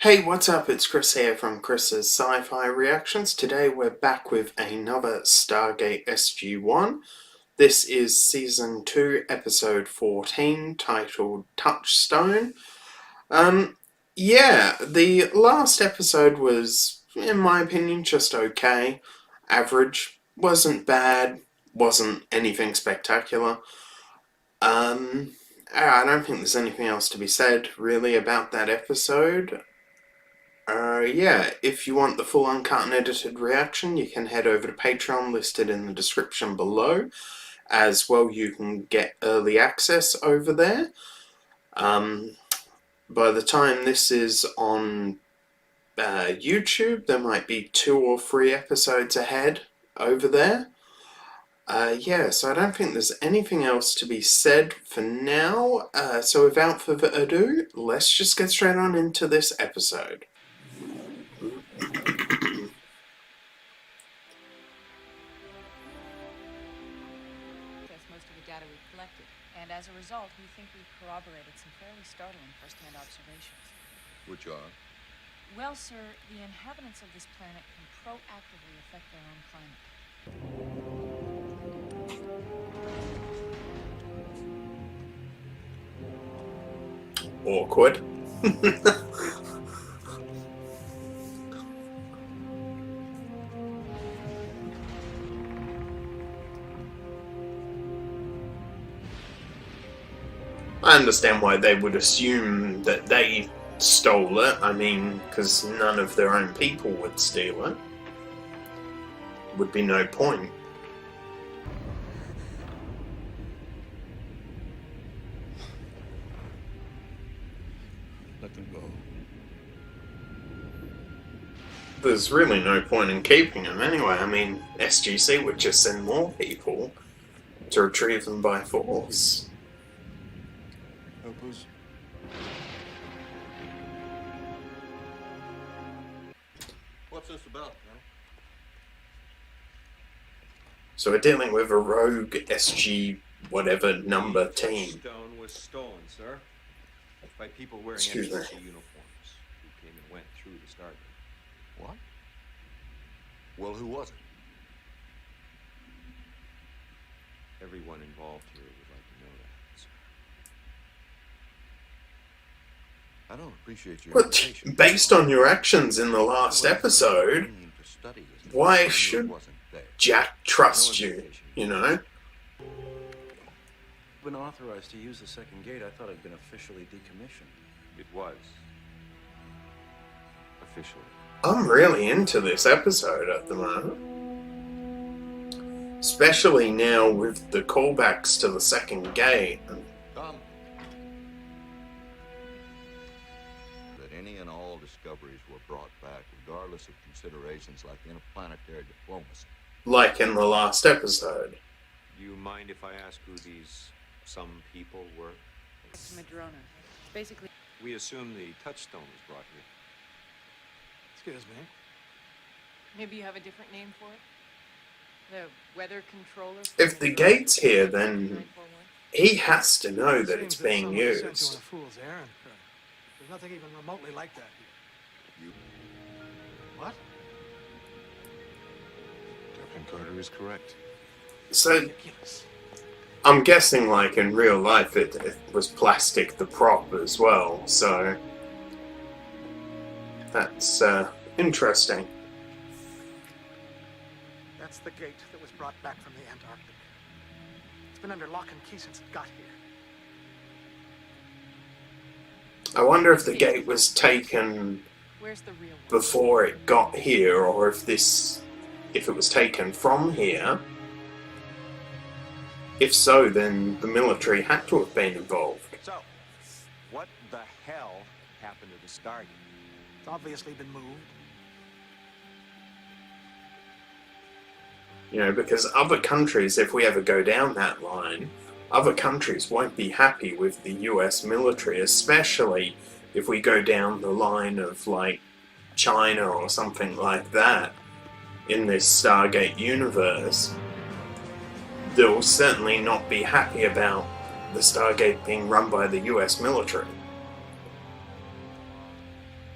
Hey, what's up? It's Chris here from Chris's Sci-Fi Reactions. Today we're back with another Stargate SG-1. This is Season 2, Episode 14, titled Touchstone. The last episode was, in my opinion, just okay. Average. Wasn't bad. Wasn't anything spectacular. I don't think there's anything else to be said, really, about that episode. If you want the full uncut and edited reaction, you can head over to Patreon, listed in the description below. As well, you can get early access over there. By the time this is on YouTube, there might be 2 or 3 episodes ahead over there. So I don't think there's anything else to be said for now. So without further ado, let's just get straight on into this episode. Most of the data we've collected, and as a result, we think we've corroborated some fairly startling first-hand observations. Which are? Well, sir, the inhabitants of this planet can proactively affect their own climate. Awkward. I understand why they would assume that they stole it. I mean, because none of their own people would steal it. Would be no point. Let them go. There's really no point in keeping them anyway. I mean, SGC would just send more people to retrieve them by force. Opus? What's this about, man? So we're dealing with a rogue SG whatever number team. Touchstone was stolen, sir, by people wearing Excuse me. SGC uniforms who came and went through the Stargate. What? Well, who was it? Everyone involved here would like to know that, sir. I don't appreciate your But invitation. based on your actions in the last episode, why should Jack trust you, you know? Been authorized to use the second gate. I thought it'd been officially decommissioned. It was. Officially. I'm really into this episode at the moment. Especially now with the callbacks to the second gate. Come. That any and all discoveries were brought back, regardless of considerations like interplanetary diplomacy. Like in the last episode. Do you mind if I ask who these some people were? It's Madrona. Basically, We assume the touchstone was brought here. Excuse me. maybe you have a different name for it? The weather controller? If the gate's here, then he has to know that it's being used. On a fool's errand, Colonel. There's nothing even remotely like that here. You. What? Captain Carter is correct. So Ridiculous. I'm guessing, like, in real life, it was plastic, the prop, as well, so that's, interesting. That's the gate that was brought back from the Antarctic. It's been under lock and key since it got here. I wonder if the gate was taken Where's the real one? before it got here, or if it was taken from here. If so, then the military had to have been involved. So, what the hell happened to the Stargate? It's obviously been moved. You know, because other countries, if we ever go down that line, other countries won't be happy with the US military, especially if we go down the line of, like, China or something like that in this Stargate universe. They'll certainly not be happy about the Stargate being run by the US military.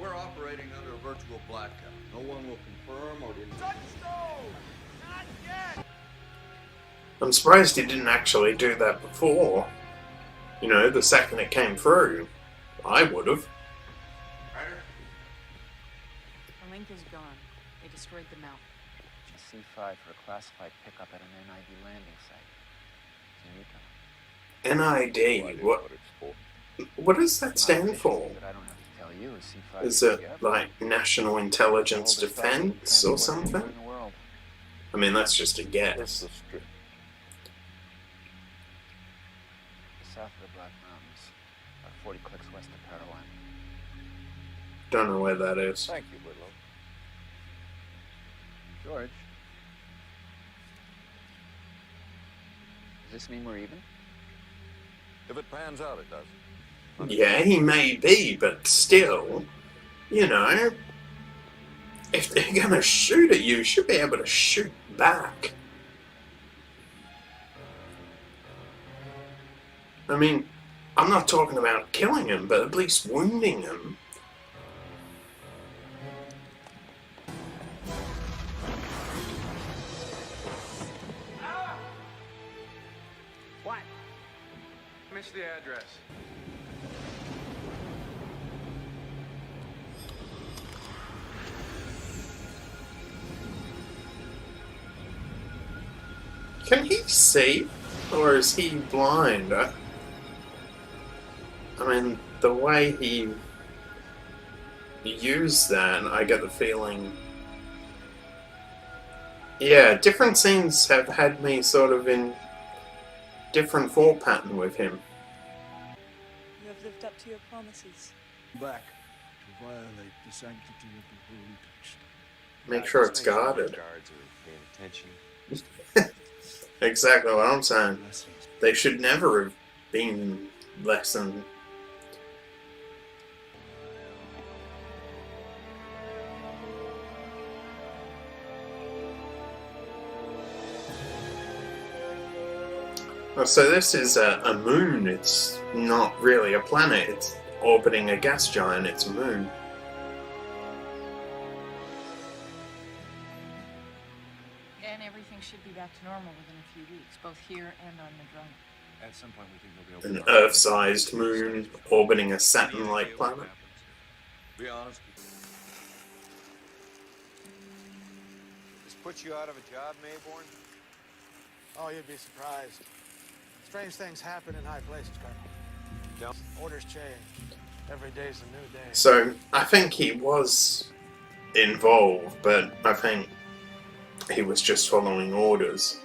We're operating under a virtual blackout. No one will confirm or deny. Touchstone! Not yet! I'm surprised he didn't actually do that before. You know, the second it came through. I would have. The link is gone. They destroyed the mount. C5 for a classified pickup at an NID landing site. In Utah. NID? What does that stand for? But I don't have to tell you, C5 Is it like National Intelligence Defense or something? I mean, that's just a guess. The south of the Black Mountains, about 40 clicks west of Caroline. Don't know where that is. Thank you, Whitlow. George, does this mean we're even? If it pans out, it does. Yeah, he may be, but still, you know, if they're gonna shoot at you, you should be able to shoot back. I mean, I'm not talking about killing him, but at least wounding him. What? Missed the address. Can he see? Or is he blind? I mean, the way he used that, I get the feeling... Yeah, different scenes have had me sort of in different thought pattern with him. You have lived up to your promises. Back to violate the sanctity of the holy touchstone. Make sure it's guarded. Guards are paying attention. Exactly what I'm saying. Blessings. They should never have been lessened. Oh, so this is a moon. It's not really a planet. It's orbiting a gas giant. It's a moon. And everything should be back to normal within a few weeks, both here and on Madrona. At some point, we think they'll be able An to... Earth-sized moon orbiting a Saturn-like planet. Be honest. This puts you out of a job, Mayborn? Oh, you'd be surprised. Strange things happen in high places, Colonel. Orders change. Every day's a new day. So, I think he was involved, but I think he was just following orders.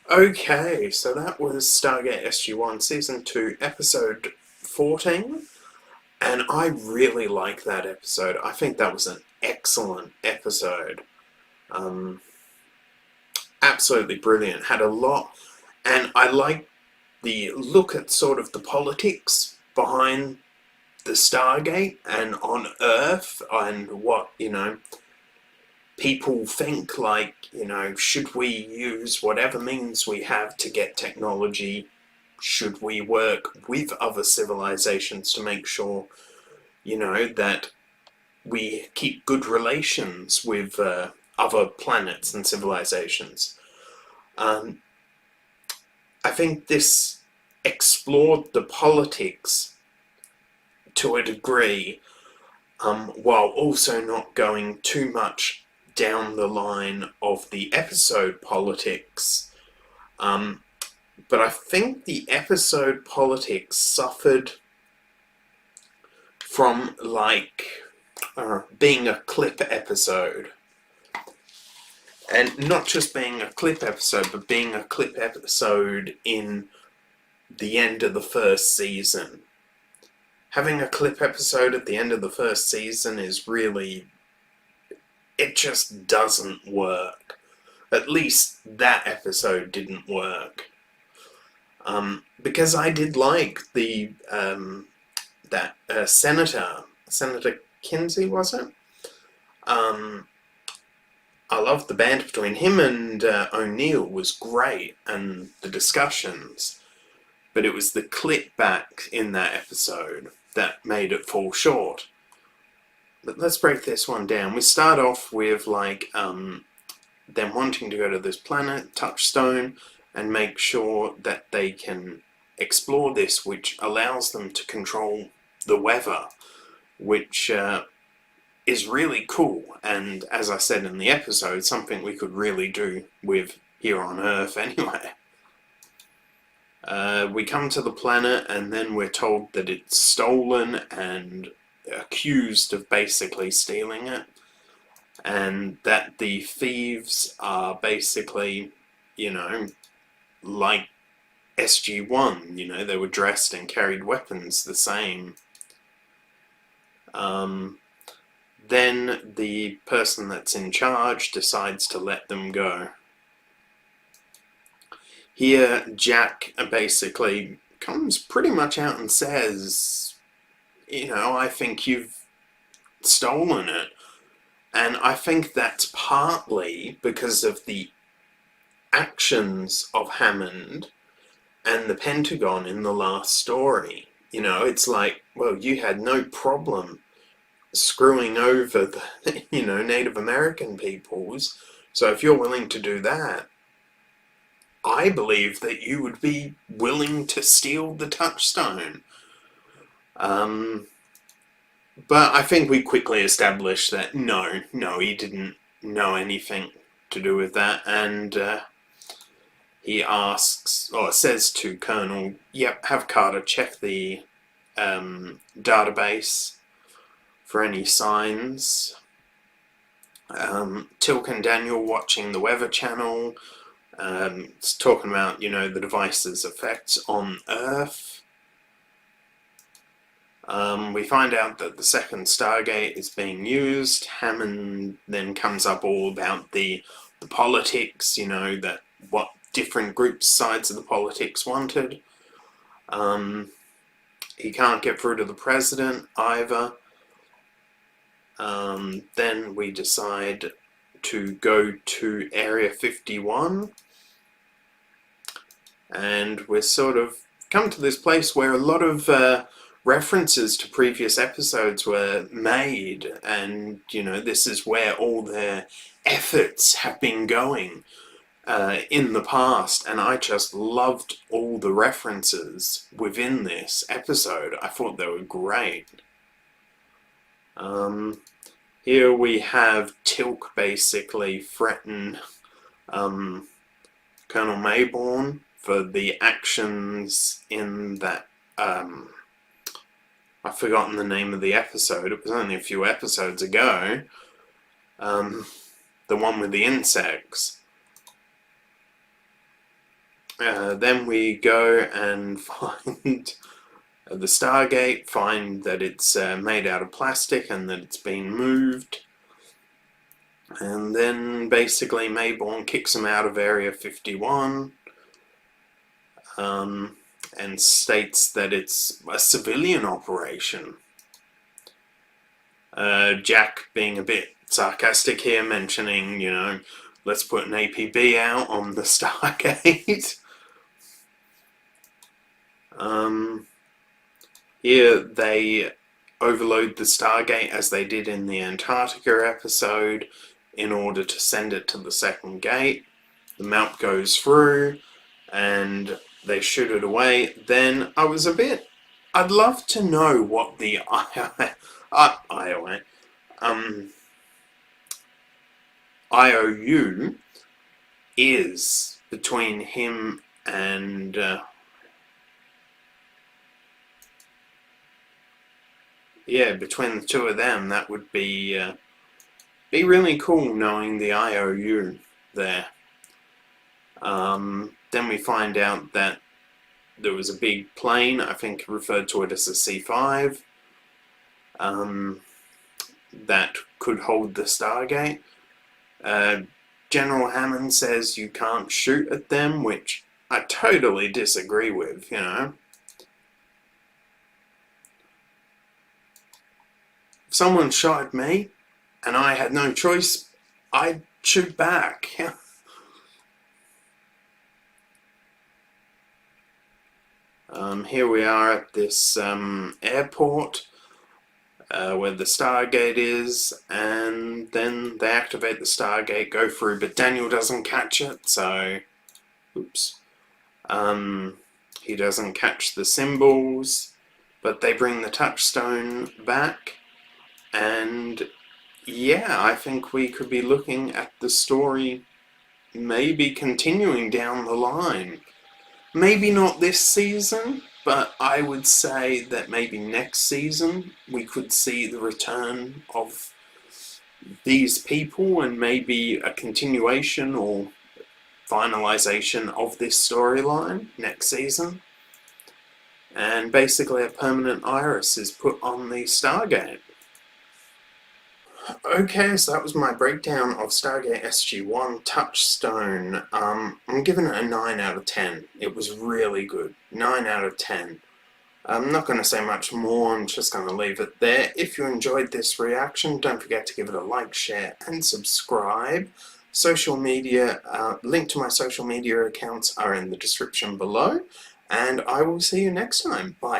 Okay, so that was Stargate SG-1 Season 2, Episode 14, and I really like that episode. I think that was an excellent episode. Absolutely brilliant. Had a lot, and I like the look at sort of the politics behind the Stargate and on Earth and what, you know, people think, like, you know, should we use whatever means we have to get technology? Should we work with other civilizations to make sure, you know, that we keep good relations with other planets and civilizations? I think this explored the politics to a degree, while also not going too much down the line of the episode politics. But I think the episode politics suffered from, like, being a clip episode. And not just being a clip episode, but being a clip episode in the end of the first season. Having a clip episode at the end of the first season is really... it just doesn't work. At least that episode didn't work. Because I did like the... Senator Kinsey, was it? I loved the banter between him and O'Neill was great, and the discussions. but it was the clip back in that episode that made it fall short. But let's break this one down. We start off with like them wanting to go to this planet, Touchstone, and make sure that they can explore this, which allows them to control the weather, which is really cool. And as I said in the episode, something we could really do with here on Earth anyway. We come to the planet and then we're told that it's stolen and accused of basically stealing it, and that the thieves are basically, you know, like SG-1, you know, they were dressed and carried weapons the same. Then the person that's in charge decides to let them go. Here, Jack basically comes pretty much out and says, you know, I think you've stolen it. And I think that's partly because of the actions of Hammond and the Pentagon in the last story. You know, it's like, well, you had no problem screwing over the, you know, Native American peoples. So if you're willing to do that, I believe that you would be willing to steal the Touchstone. But I think we quickly established that no, he didn't know anything to do with that, and he asks, or says to Colonel, yep, have Carter check the database for any signs. Tilk and Daniel watching the Weather Channel, it's talking about, you know, the device's effects on Earth. We find out that the second Stargate is being used. Hammond then comes up all about the politics, you know, that what different groups, sides of the politics wanted. He can't get through to the president either. Then we decide to go to Area 51. And we're sort of come to this place where a lot of references to previous episodes were made, and you know, this is where all their efforts have been going in the past, and I just loved all the references within this episode. I thought they were great. Here we have Tilk basically threaten Colonel Mayborn for the actions in that I've forgotten the name of the episode. It was only a few episodes ago. The one with the insects. Then we go and find the Stargate, find that it's made out of plastic and that it's been moved. And then basically Mayborn kicks him out of Area 51. And states that it's a civilian operation. Jack being a bit sarcastic here, mentioning, you know, let's put an APB out on the Stargate. Here they overload the Stargate as they did in the Antarctica episode in order to send it to the second gate. The melt goes through and they shoot it away. Then I was a bit, I'd love to know what the IOU is between him and yeah, between the two of them. That would be really cool, knowing the IOU there. Then we find out that there was a big plane, I think referred to it as a C-5, that could hold the Stargate. General Hammond says you can't shoot at them, which I totally disagree with, you know. If someone shot at me and I had no choice, I'd shoot back. Here we are at this airport where the Stargate is, and then they activate the Stargate, go through, but Daniel doesn't catch it, so oops. He doesn't catch the symbols, but they bring the touchstone back, and yeah, I think we could be looking at the story maybe continuing down the line. Maybe not this season, but I would say that maybe next season we could see the return of these people and maybe a continuation or finalization of this storyline next season. And basically a permanent iris is put on the Stargate. Okay, so that was my breakdown of Stargate SG-1 Touchstone. I'm giving it a 9 out of 10. It was really good. 9 out of 10. I'm not going to say much more, I'm just going to leave it there. If you enjoyed this reaction, don't forget to give it a like, share, and subscribe. Social media, link to my social media accounts are in the description below, and I will see you next time. Bye.